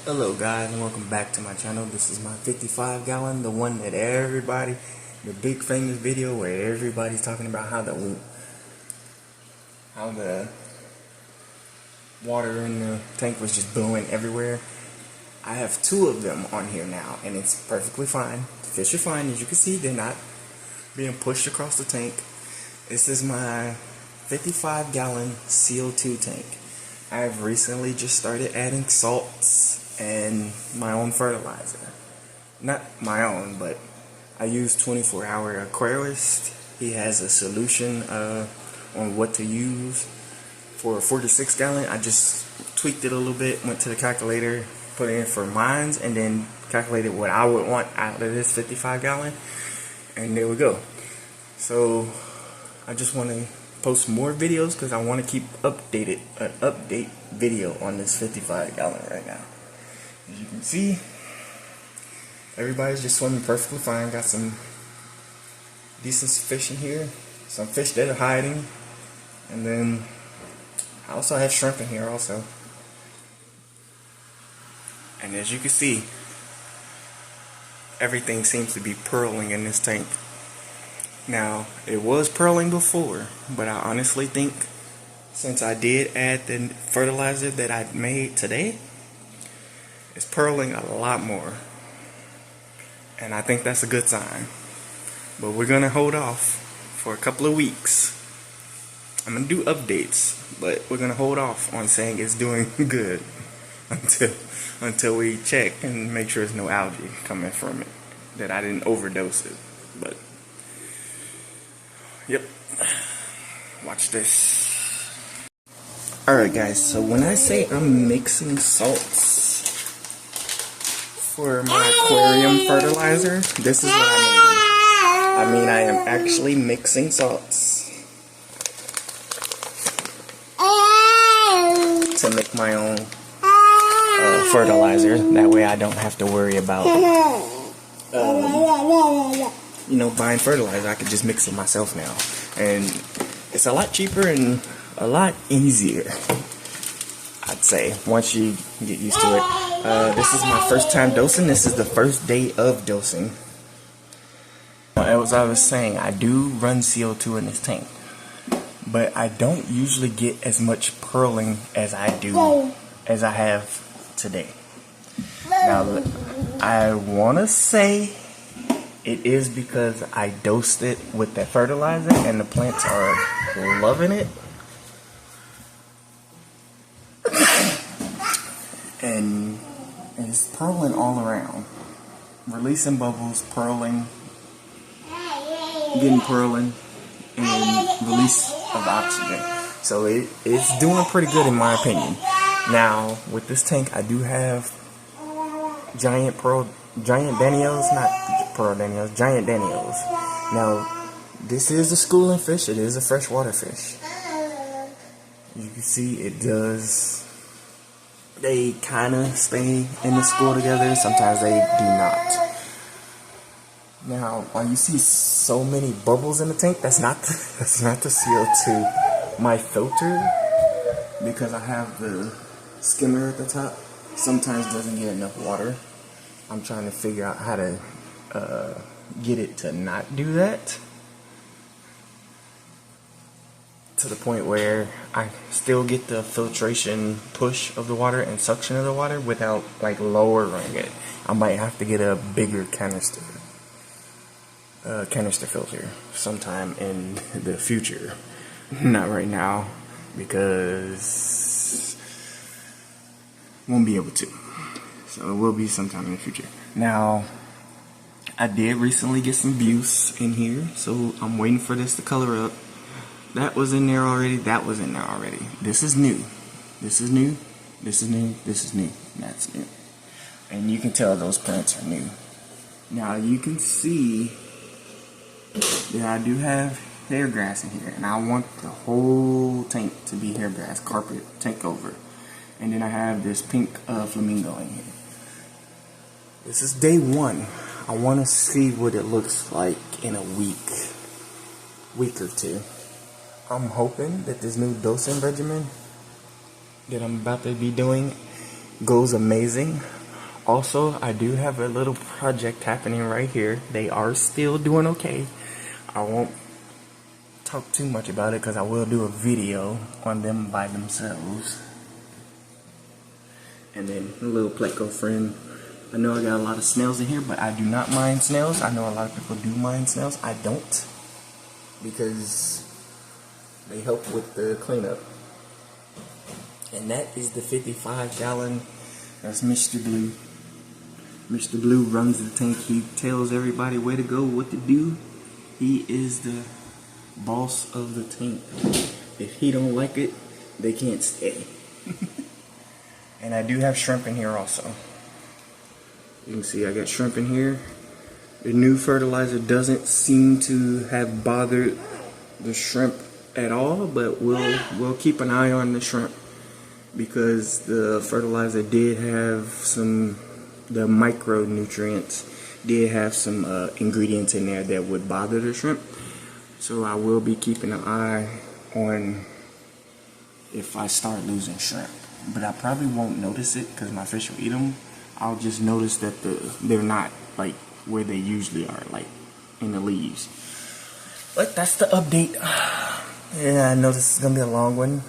Hello guys, and welcome back to my channel. This is my 55 gallon, the one that everybody, the big famous video where everybody's talking about how the water in the tank was just blowing everywhere. I have two of them on here now, and it's perfectly fine. The fish are fine. As you can see, they're not being pushed across the tank. This is my 55 gallon CO2 tank. I have recently just started adding salts and my own fertilizer. Not my own, but I use 24-hour Aquarist. He has a solution on what to use for a 46 gallon. I just tweaked it a little bit, went to the calculator, put it in for mines, and then calculated what I would want out of this 55 gallon, and there we go. So I just want to post more videos because I want to keep an update video on this 55 gallon right now. As you can see, everybody's just swimming perfectly fine. Got some decent fish in here, some fish that are hiding, and then I also have shrimp in here also. And as you can see, everything seems to be purling in this tank. Now, it was purling before, but I honestly think since I did add the fertilizer that I made today, it's purling a lot more. And I think that's a good sign. But we're going to hold off for a couple of weeks. I'm going to do updates, but we're going to hold off on saying it's doing good until we check and make sure there's no algae coming from it, that I didn't overdose it. But yep, watch this. Alright guys, so when I say I'm mixing salts for my aquarium fertilizer, this is what I mean. I am actually mixing salts to make my own fertilizer. That way I don't have to worry about buying fertilizer. I can just mix it myself now, and it's a lot cheaper and a lot easier, I'd say, once you get used to it. This is my first time dosing. This is the first day of dosing. As I was saying, I do run CO2 in this tank, but I don't usually get as much purling as I have today. Now, I want to say it is because I dosed it with that fertilizer and the plants are loving it. And it's purling all around. Releasing bubbles, purling, getting purling, and release of oxygen. So it's doing pretty good in my opinion. Now, with this tank, I do have giant danios. Now, this is a schooling fish. It is a freshwater fish. You can see it does. They kind of stay in the school together. Sometimes they do not. Now, while you see so many bubbles in the tank, that's not the CO2. My filter, because I have the skimmer at the top, sometimes doesn't get enough water. I'm trying to figure out how to get it to not do that, to the point where I still get the filtration push of the water and suction of the water without like lowering it. I might have to get a bigger canister filter sometime in the future. Not right now, because won't be able to. So it will be sometime in the future. Now, I did recently get some buce in here, so I'm waiting for this to color up. That was in there already. That was in there already. This is new. This is new. This is new. This is new. That's new. And you can tell those plants are new. Now you can see that I do have hair grass in here, and I want the whole tank to be hair grass, carpet, tank over. And then I have this pink flamingo in here. This is day one. I want to see what it looks like in a week or two. I'm hoping that this new dosing regimen that I'm about to be doing goes amazing. Also, I do have a little project happening right here. They are still doing okay. I won't talk too much about it because I will do a video on them by themselves. And then a little Pleco friend. I know I got a lot of snails in here, but I do not mind snails. I know a lot of people do mind snails. I don't, because they help with the cleanup. And that is the 55-gallon. That's Mr. Blue. Mr. Blue runs the tank. He tells everybody where to go, what to do. He is the boss of the tank. If he don't like it, they can't stay. And I do have shrimp in here also. You can see I got shrimp in here. The new fertilizer doesn't seem to have bothered the shrimp at all, but we'll keep an eye on the shrimp, because the fertilizer did have the micronutrients did have some ingredients in there that would bother the shrimp. So I will be keeping an eye on if I start losing shrimp. But I probably won't notice it because my fish will eat them. I'll just notice that they're not like where they usually are, like in the leaves. But that's the update. Yeah, I know this is gonna be a long one.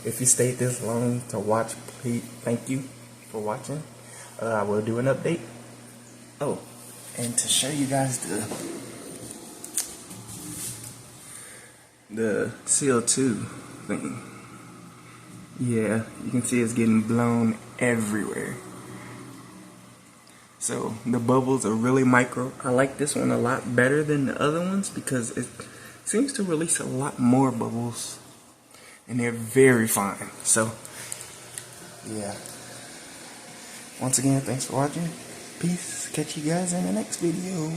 If you stayed this long to watch, please, thank you for watching. I will do an update. Oh, and to show you guys the CO2 thing. Yeah, you can see it's getting blown everywhere. So the bubbles are really micro. I like this one a lot better than the other ones because it seems to release a lot more bubbles, and they're very fine. So yeah, once again, thanks for watching. Peace. Catch you guys in the next video.